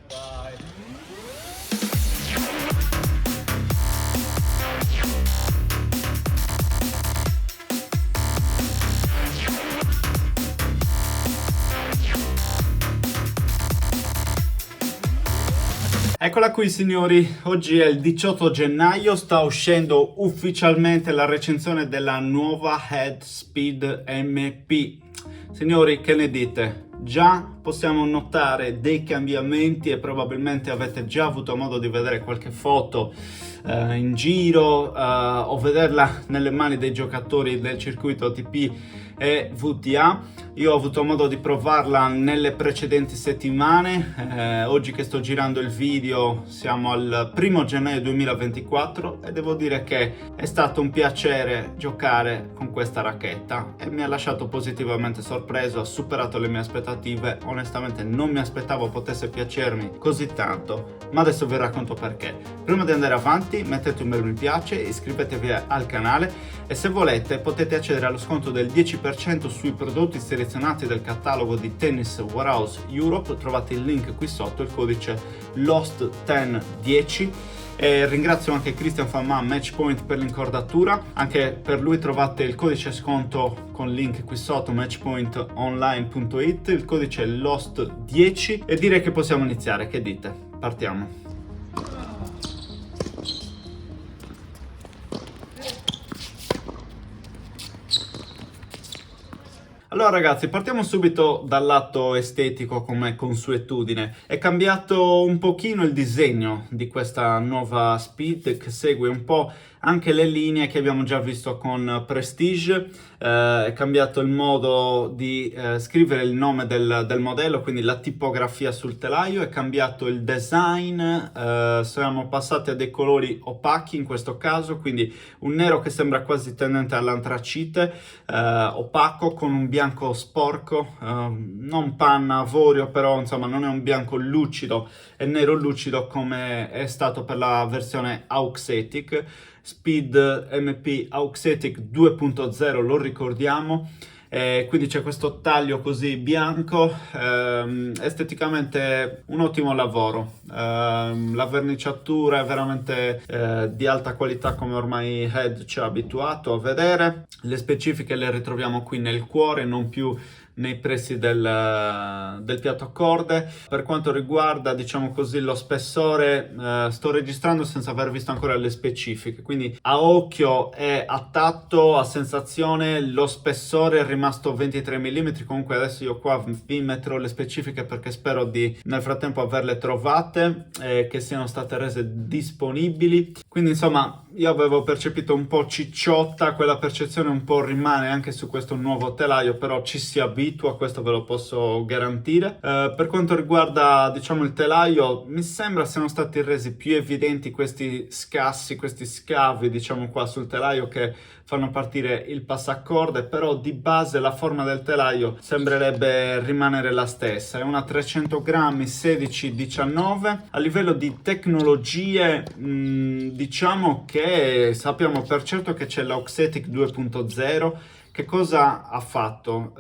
Dai. Eccola qui signori, oggi è il 18 gennaio, sta uscendo ufficialmente la recensione della nuova Headspeed MP. Signori, che ne dite? Già possiamo notare dei cambiamenti e probabilmente avete già avuto modo di vedere qualche foto in giro o vederla nelle mani dei giocatori del circuito ATP e VTA. Io ho avuto modo di provarla nelle precedenti settimane, oggi che sto girando il video siamo al 1 gennaio 2024 e devo dire che è stato un piacere giocare con questa racchetta e mi ha lasciato positivamente sorpreso, ha superato le mie aspettative, onestamente non mi aspettavo potesse piacermi così tanto, ma adesso vi racconto perché. Prima di andare avanti mettete un bel mi piace, iscrivetevi al canale e se volete potete accedere allo sconto del 10% sui prodotti selezionati del catalogo di Tennis Warehouse Europe. Trovate il link qui sotto, il codice LOST1010. E ringrazio anche Christian Famà Matchpoint per l'incordatura, anche per lui trovate il codice sconto con link qui sotto, matchpointonline.it, il codice LOST10 e direi che possiamo iniziare, che dite? Partiamo. Allora ragazzi, partiamo subito dal lato estetico come consuetudine. È cambiato un pochino il disegno di questa nuova Speed che segue un po' anche le linee che abbiamo già visto con Prestige, è cambiato il modo di scrivere il nome del modello, quindi la tipografia sul telaio, è cambiato il design, siamo passati a dei colori opachi in questo caso, quindi un nero che sembra quasi tendente all'antracite, opaco con un bianco sporco, non panna, avorio, però insomma non è un bianco lucido, è nero lucido come è stato per la versione Auxetic. Speed MP Auxetic 2.0 lo ricordiamo, quindi c'è questo taglio così bianco, esteticamente un ottimo lavoro, la verniciatura è veramente di alta qualità come ormai Head ci ha abituato a vedere, le specifiche le ritroviamo qui nel cuore, non più nei pressi del piatto a corde. Per quanto riguarda, diciamo così, lo spessore, sto registrando senza aver visto ancora le specifiche, quindi a occhio e a tatto, a sensazione, lo spessore è rimasto 23 mm. Comunque adesso io qua vi metterò le specifiche perché spero di nel frattempo averle trovate e che siano state rese disponibili. Quindi insomma io avevo percepito un po' cicciotta, quella percezione un po' rimane anche su questo nuovo telaio, però ci si abitua, questo ve lo posso garantire. Per quanto riguarda, diciamo, il telaio, mi sembra siano stati resi più evidenti questi scassi, questi scavi, diciamo qua sul telaio che fanno partire il passacorde, però di base la forma del telaio sembrerebbe rimanere la stessa, è una 300 grammi 16-19. A livello di tecnologie, diciamo che sappiamo per certo che c'è l'Auxetic 2.0. Che cosa ha fatto?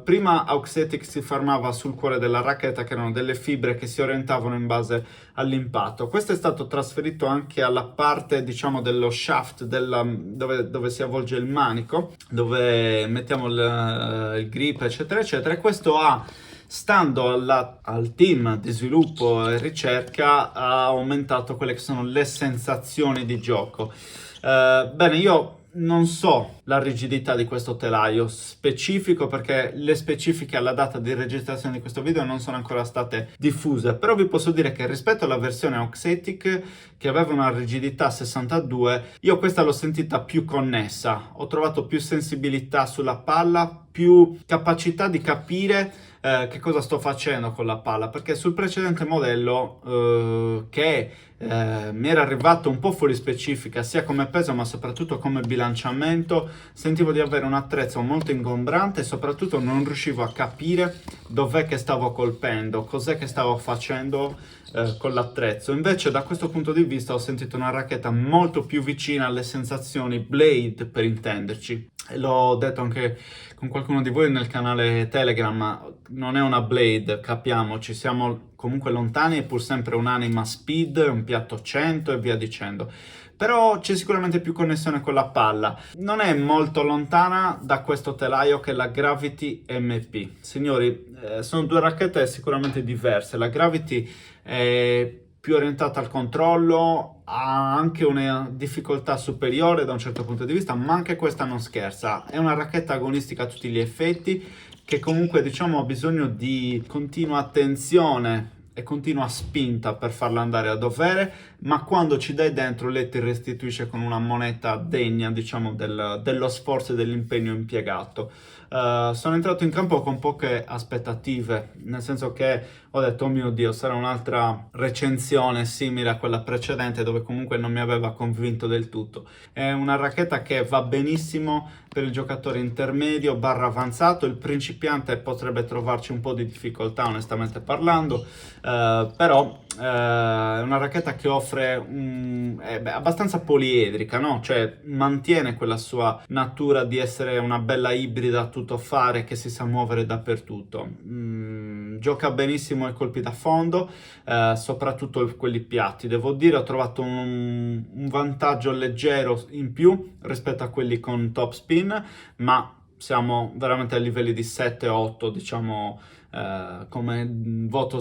Prima Auxetic si fermava sul cuore della racchetta, che erano delle fibre che si orientavano in base all'impatto. Questo è stato trasferito anche alla parte, diciamo, dello shaft, dove si avvolge il manico, dove mettiamo il grip, eccetera, eccetera. E questo stando al team di sviluppo e ricerca, ha aumentato quelle che sono le sensazioni di gioco. Bene, io non so la rigidità di questo telaio specifico perché le specifiche alla data di registrazione di questo video non sono ancora state diffuse, però vi posso dire che rispetto alla versione Auxetic che aveva una rigidità 62, io questa l'ho sentita più connessa, ho trovato più sensibilità sulla palla, più capacità di capire che cosa sto facendo con la palla, perché sul precedente modello che mi era arrivato un po' fuori specifica sia come peso ma soprattutto come bilanciamento, sentivo di avere un attrezzo molto ingombrante e soprattutto non riuscivo a capire dov'è che stavo colpendo, cos'è che stavo facendo con l'attrezzo. Invece da questo punto di vista ho sentito una racchetta molto più vicina alle sensazioni Blade, per intenderci. E l'ho detto anche con qualcuno di voi nel canale Telegram, ma non è una Blade, capiamoci, siamo comunque lontani, è pur sempre un'anima Speed, un piatto 100 e via dicendo. Però c'è sicuramente più connessione con la palla. Non è molto lontana da questo telaio che è la Gravity MP. Signori, sono due racchette sicuramente diverse. La Gravity è più orientata al controllo, ha anche una difficoltà superiore da un certo punto di vista, ma anche questa non scherza. È una racchetta agonistica a tutti gli effetti, che comunque diciamo ha bisogno di continua attenzione e continua spinta per farla andare a dovere, ma quando ci dai dentro lei ti restituisce con una moneta degna, diciamo, dello sforzo e dell'impegno impiegato. Sono entrato in campo con poche aspettative, nel senso che ho detto, oh mio Dio, sarà un'altra recensione simile a quella precedente dove comunque non mi aveva convinto del tutto. È una racchetta che va benissimo per il giocatore intermedio barra avanzato, il principiante potrebbe trovarci un po' di difficoltà onestamente parlando, però è una racchetta che offre è abbastanza poliedrica, no? Cioè mantiene quella sua natura di essere una bella ibrida a tuttofare che si sa muovere dappertutto. Gioca benissimo i colpi da fondo, soprattutto quelli piatti. Devo dire, ho trovato un vantaggio leggero in più rispetto a quelli con top spin, ma siamo veramente a livelli di 7-8, diciamo, come voto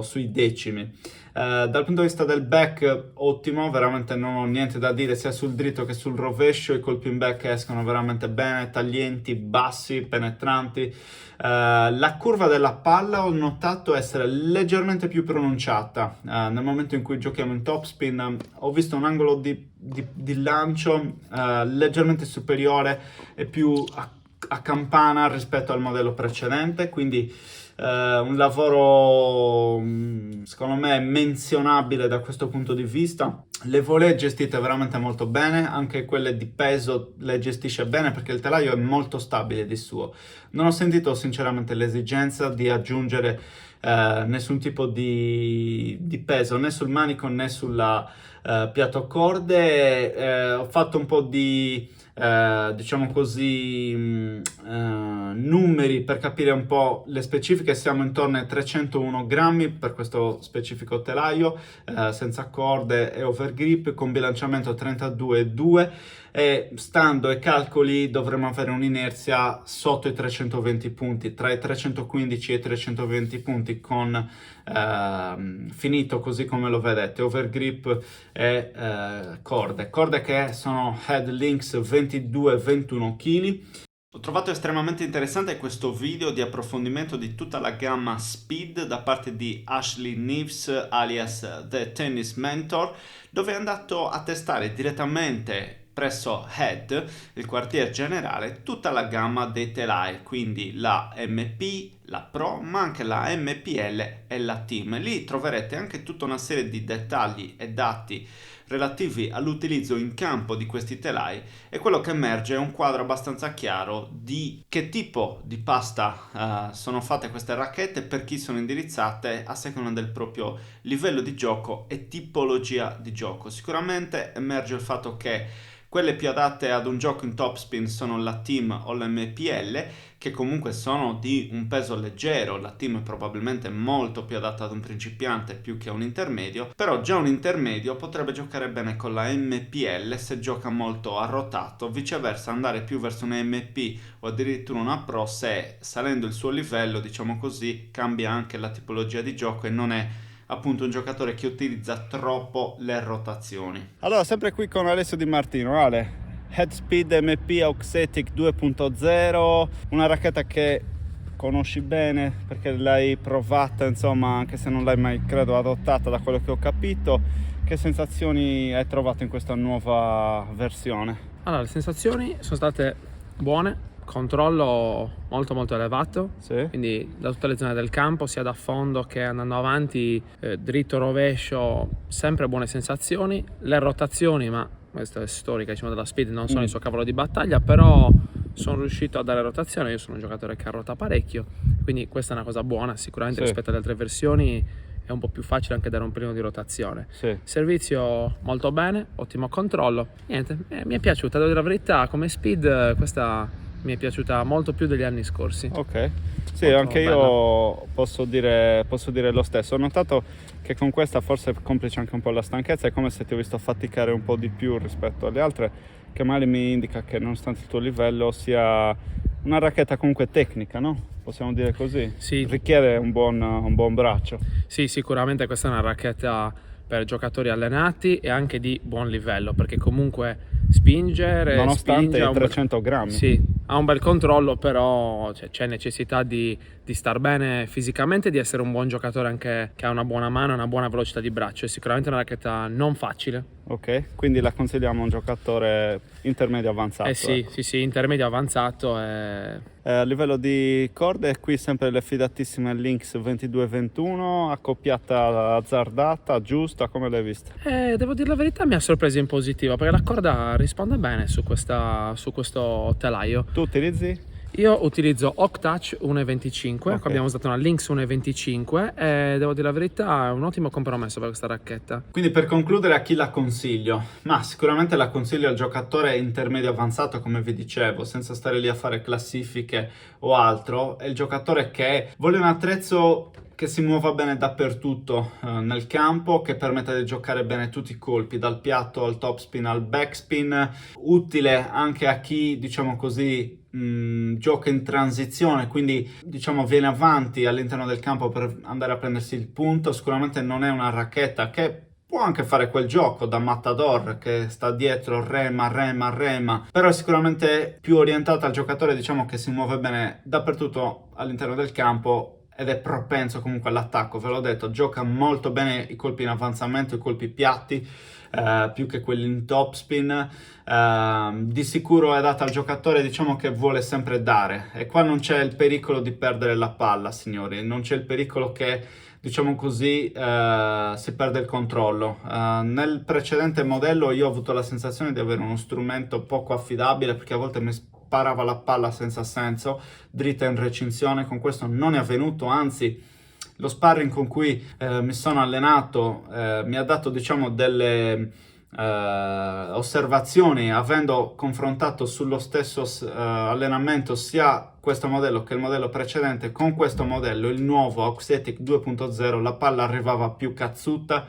sui decimi. Dal punto di vista del back, ottimo, veramente non ho niente da dire sia sul dritto che sul rovescio. I colpi in back escono veramente bene, taglienti, bassi, penetranti. La curva della palla ho notato essere leggermente più pronunciata. Nel momento in cui giochiamo in topspin ho visto un angolo di lancio leggermente superiore e più a campana rispetto al modello precedente, quindi un lavoro secondo me menzionabile da questo punto di vista. Le volée gestite veramente molto bene, anche quelle di peso le gestisce bene perché il telaio è molto stabile di suo. Non ho sentito sinceramente l'esigenza di aggiungere nessun tipo di peso né sul manico né sulla piatto corde. Ho fatto un po' di diciamo così numeri per capire un po' le specifiche. Siamo intorno ai 301 grammi per questo specifico telaio, senza corde e overgrip, con bilanciamento 32,2, e stando ai calcoli dovremmo avere un'inerzia sotto i 320 punti, tra i 315 e i 320 punti, con finito così come lo vedete, overgrip e corde che sono Head Lynx 22-21 kg. Ho trovato estremamente interessante questo video di approfondimento di tutta la gamma Speed da parte di Ashley Neves alias The Tennis Mentor, dove è andato a testare direttamente presso Head, il quartier generale, tutta la gamma dei telai, quindi la MP, la Pro, ma anche la MPL e la Team. Lì troverete anche tutta una serie di dettagli e dati relativi all'utilizzo in campo di questi telai, e quello che emerge è un quadro abbastanza chiaro di che tipo di pasta sono fatte queste racchette, per chi sono indirizzate a seconda del proprio livello di gioco e tipologia di gioco. Sicuramente emerge il fatto che quelle più adatte ad un gioco in topspin sono la Team o l'MPL, che comunque sono di un peso leggero. La Team è probabilmente molto più adatta ad un principiante più che a un intermedio, però già un intermedio potrebbe giocare bene con la MPL se gioca molto arrotato, viceversa andare più verso una MP o addirittura una Pro se, salendo il suo livello, diciamo così, cambia anche la tipologia di gioco e non è appunto un giocatore che utilizza troppo le rotazioni. Allora, sempre qui con Alessio Di Martino. Ale, Headspeed MP Auxetic 2.0, una racchetta che conosci bene perché l'hai provata, insomma, anche se non l'hai mai, credo, adottata, da quello che ho capito. Che sensazioni hai trovato in questa nuova versione? Allora, le sensazioni sono state buone, controllo molto elevato, sì, quindi da tutte le zone del campo, sia da fondo che andando avanti, dritto, rovescio, sempre buone sensazioni. Le rotazioni, ma questa è storica, diciamo, della Speed, non sono il suo cavallo di battaglia, però sono riuscito a dare rotazione. Io sono un giocatore che arrota parecchio, quindi questa è una cosa buona. Sicuramente rispetto alle altre versioni è un po' più facile anche dare un pelino di rotazione. Servizio molto bene, ottimo controllo. Niente, mi è piaciuta, devo dire la verità, come Speed questa mi è piaciuta molto più degli anni scorsi. Ok, sì, Molto anche bella. io posso dire lo stesso. Ho notato che con questa, forse complice anche un po' la stanchezza, è come se ti ho visto faticare un po' di più rispetto alle altre, che magari mi indica che nonostante il tuo livello sia una racchetta comunque tecnica, no? Possiamo dire così? Sì. Richiede un buon braccio. Sì, sicuramente questa è una racchetta per giocatori allenati e anche di buon livello, perché comunque spingere, Nonostante spinge, i 300 grammi. Sì, ha un bel controllo, però c'è necessità di star bene fisicamente e di essere un buon giocatore anche che ha una buona mano e una buona velocità di braccio. È sicuramente una racchetta non facile. Ok, quindi la consigliamo a un giocatore intermedio avanzato. Sì, intermedio avanzato. A livello di corde, qui sempre le fidatissime Lynx 2221, accoppiata azzardata, giusta, come l'hai vista? Devo dire la verità, mi ha sorpreso in positivo, perché la corda risponde bene su questo telaio. Tu utilizzi? Io utilizzo Octouch 1.25, Ok. abbiamo usato una Lynx 1.25 e devo dire la verità è un ottimo compromesso per questa racchetta. Quindi per concludere, a chi la consiglio? Ma sicuramente la consiglio al giocatore intermedio avanzato, come vi dicevo, senza stare lì a fare classifiche o altro. È il giocatore che vuole un attrezzo che si muova bene dappertutto nel campo, che permette di giocare bene tutti i colpi, dal piatto al topspin al backspin, utile anche a chi, diciamo così, gioca in transizione, quindi diciamo viene avanti all'interno del campo per andare a prendersi il punto. Sicuramente non è una racchetta che può anche fare quel gioco da matador che sta dietro, rema, però è sicuramente più orientata al giocatore, diciamo, che si muove bene dappertutto all'interno del campo ed è propenso comunque all'attacco. Ve l'ho detto, gioca molto bene i colpi in avanzamento, i colpi piatti, più che quelli in topspin. Di sicuro è data al giocatore, diciamo, che vuole sempre dare, e qua non c'è il pericolo di perdere la palla, signori, non c'è il pericolo che, diciamo così, si perde il controllo. Nel precedente modello io ho avuto la sensazione di avere uno strumento poco affidabile, perché a volte mi sparava la palla senza senso, dritta in recinzione. Con questo non è avvenuto, anzi lo sparring con cui mi sono allenato mi ha dato, diciamo, delle osservazioni, avendo confrontato sullo stesso allenamento sia questo modello che il modello precedente. Con questo modello, il nuovo Auxetic 2.0, la palla arrivava più cazzuta,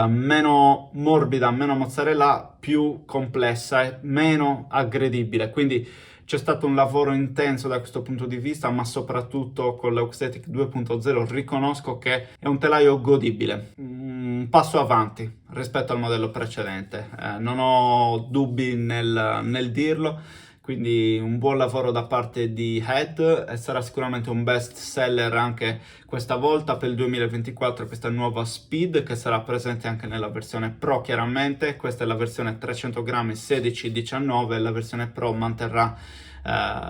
meno morbida, meno mozzarella, più complessa e meno aggredibile. Quindi c'è stato un lavoro intenso da questo punto di vista, ma soprattutto con l'Auxetic 2.0 riconosco che è un telaio godibile, un passo avanti rispetto al modello precedente, non ho dubbi nel dirlo. Quindi un buon lavoro da parte di Head, e sarà sicuramente un best seller anche questa volta per il 2024, questa nuova Speed, che sarà presente anche nella versione Pro chiaramente. Questa è la versione 300 grammi 16-19, la versione Pro manterrà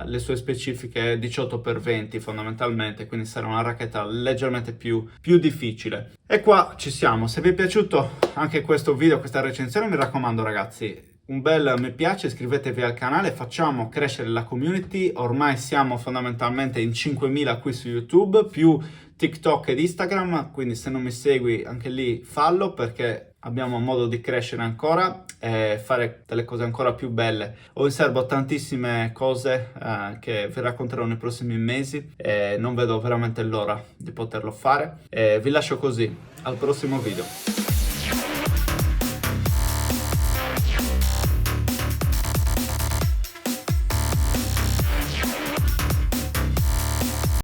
le sue specifiche 18x20 fondamentalmente, quindi sarà una racchetta leggermente più difficile. E qua ci siamo. Se vi è piaciuto anche questo video, questa recensione, mi raccomando ragazzi, un bel mi piace, iscrivetevi al canale, facciamo crescere la community. Ormai siamo fondamentalmente in 5.000 qui su YouTube, più TikTok ed Instagram, quindi se non mi segui anche lì fallo, perché abbiamo modo di crescere ancora e fare delle cose ancora più belle. Ho in serbo tantissime cose che vi racconterò nei prossimi mesi e non vedo veramente l'ora di poterlo fare. E vi lascio così, al prossimo video.